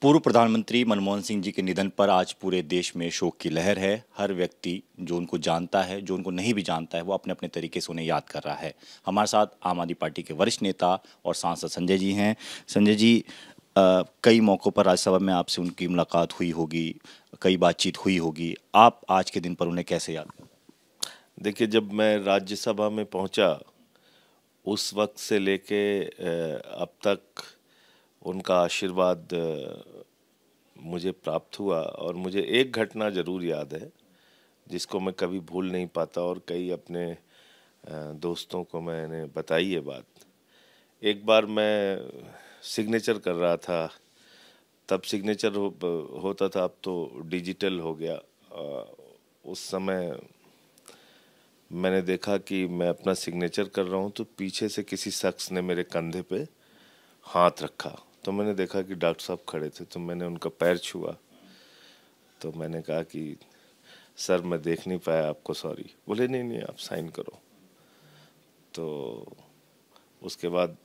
पूर्व प्रधानमंत्री मनमोहन सिंह जी के निधन पर आज पूरे देश में शोक की लहर है। हर व्यक्ति जो उनको जानता है, जो उनको नहीं भी जानता है, वो अपने अपने तरीके से उन्हें याद कर रहा है। हमारे साथ आम आदमी पार्टी के वरिष्ठ नेता और सांसद संजय जी हैं। संजय जी, कई मौक़ों पर राज्यसभा में आपसे उनकी मुलाकात हुई होगी, कई बातचीत हुई होगी। आप आज के दिन पर उन्हें कैसे याद करते हैं? देखिए, जब मैं राज्यसभा में पहुंचा उस वक्त से लेके अब तक उनका आशीर्वाद मुझे प्राप्त हुआ और मुझे एक घटना ज़रूर याद है जिसको मैं कभी भूल नहीं पाता और कई अपने दोस्तों को मैंने बताई ये बात। एक बार मैं सिग्नेचर कर रहा था, तब सिग्नेचर होता था, अब तो डिजिटल हो गया। उस समय मैंने देखा कि मैं अपना सिग्नेचर कर रहा हूँ तो पीछे से किसी शख्स ने मेरे कंधे पे हाथ रखा। तो मैंने देखा कि डॉक्टर साहब खड़े थे, तो मैंने उनका पैर छुआ। तो मैंने कहा कि सर, मैं देख नहीं पाया आपको, सॉरी। बोले नहीं नहीं, आप साइन करो। तो उसके बाद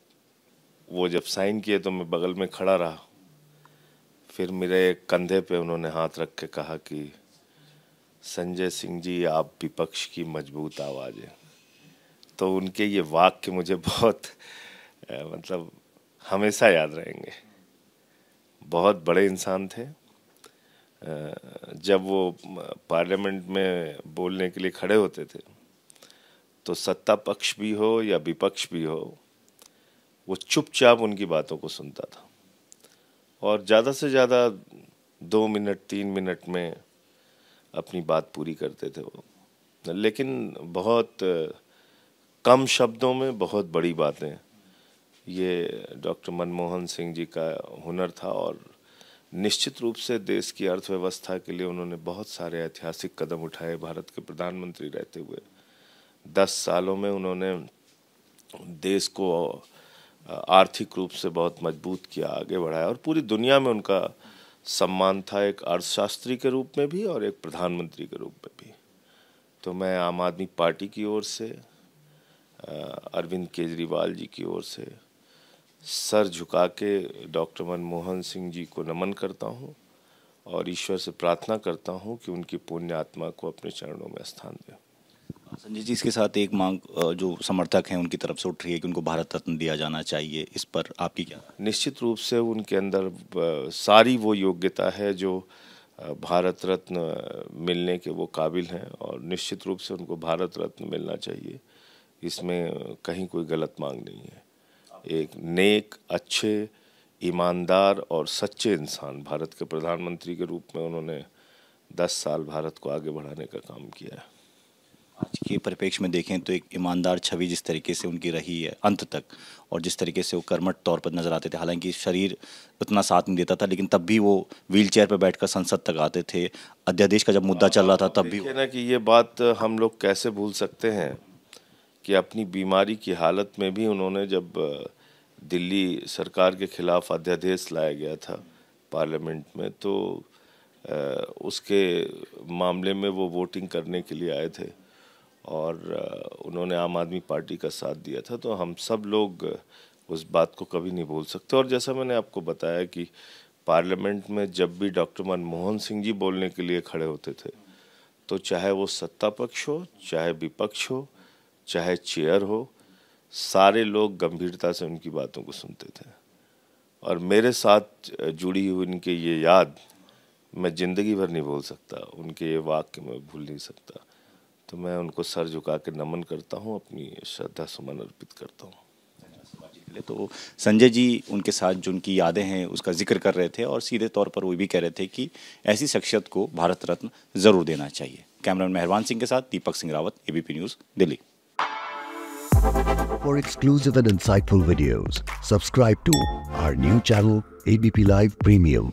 वो जब साइन किए तो मैं बगल में खड़ा रहा। फिर मेरे कंधे पे उन्होंने हाथ रख के कहा कि संजय सिंह जी, आप विपक्ष की मजबूत आवाज़ हैं। तो उनके ये वाक्य मुझे बहुत मतलब हमेशा याद रहेंगे। बहुत बड़े इंसान थे। जब वो पार्लियामेंट में बोलने के लिए खड़े होते थे तो सत्ता पक्ष भी हो या विपक्ष भी हो, वो चुपचाप उनकी बातों को सुनता था और ज़्यादा से ज़्यादा 2 मिनट 3 मिनट में अपनी बात पूरी करते थे वो। लेकिन बहुत कम शब्दों में बहुत बड़ी बातें, ये डॉक्टर मनमोहन सिंह जी का हुनर था। और निश्चित रूप से देश की अर्थव्यवस्था के लिए उन्होंने बहुत सारे ऐतिहासिक कदम उठाए। भारत के प्रधानमंत्री रहते हुए 10 सालों में उन्होंने देश को आर्थिक रूप से बहुत मजबूत किया, आगे बढ़ाया और पूरी दुनिया में उनका सम्मान था, एक अर्थशास्त्री के रूप में भी और एक प्रधानमंत्री के रूप में भी। तो मैं आम आदमी पार्टी की ओर से, अरविंद केजरीवाल जी की ओर से सर झुका के डॉक्टर मनमोहन सिंह जी को नमन करता हूं और ईश्वर से प्रार्थना करता हूं कि उनकी पुण्य आत्मा को अपने चरणों में स्थान दे। संजय जी, इसके साथ एक मांग जो समर्थक हैं उनकी तरफ से उठ रही है कि उनको भारत रत्न दिया जाना चाहिए, इस पर आपकी क्या? निश्चित रूप से उनके अंदर सारी वो योग्यता है जो भारत रत्न मिलने के वो काबिल हैं और निश्चित रूप से उनको भारत रत्न मिलना चाहिए। इसमें कहीं कोई गलत मांग नहीं है। एक नेक, अच्छे, ईमानदार और सच्चे इंसान भारत के प्रधानमंत्री के रूप में उन्होंने 10 साल भारत को आगे बढ़ाने का काम किया है। आज के परिप्रेक्ष्य में देखें तो एक ईमानदार छवि जिस तरीके से उनकी रही है अंत तक, और जिस तरीके से वो कर्मठ तौर पर नजर आते थे, हालांकि शरीर उतना साथ नहीं देता था, लेकिन तब भी वो व्हीलचेयर पर बैठकर संसद तक आते थे। अध्यादेश का जब मुद्दा चल रहा था तब भी ना कि ये बात हम लोग कैसे भूल सकते हैं कि अपनी बीमारी की हालत में भी उन्होंने, जब दिल्ली सरकार के खिलाफ अध्यादेश लाया गया था पार्लियामेंट में, तो उसके मामले में वो वोटिंग करने के लिए आए थे और उन्होंने आम आदमी पार्टी का साथ दिया था। तो हम सब लोग उस बात को कभी नहीं भूल सकते। और जैसा मैंने आपको बताया कि पार्लियामेंट में जब भी डॉक्टर मनमोहन सिंह जी बोलने के लिए खड़े होते थे तो चाहे वो सत्ता पक्ष हो, चाहे विपक्ष हो, चाहे चेयर हो, सारे लोग गंभीरता से उनकी बातों को सुनते थे। और मेरे साथ जुड़ी हुई उनके ये याद मैं ज़िंदगी भर नहीं भूल सकता, उनके ये वाक्य मैं भूल नहीं सकता। तो मैं उनको सर झुका के नमन करता हूँ, अपनी श्रद्धा सुमन अर्पित करता हूँ। तो संजय जी, उनके साथ जो उनकी यादें हैं उसका जिक्र कर रहे थे और सीधे तौर पर वो भी कह रहे थे कि ऐसी शख्सियत को भारत रत्न जरूर देना चाहिए। कैमरामैन मेहरबान सिंह के साथ Deepak Singh Rawat, ABP news, Delhi. For exclusive and insightful videos, subscribe to our new channel ABP Live Premium.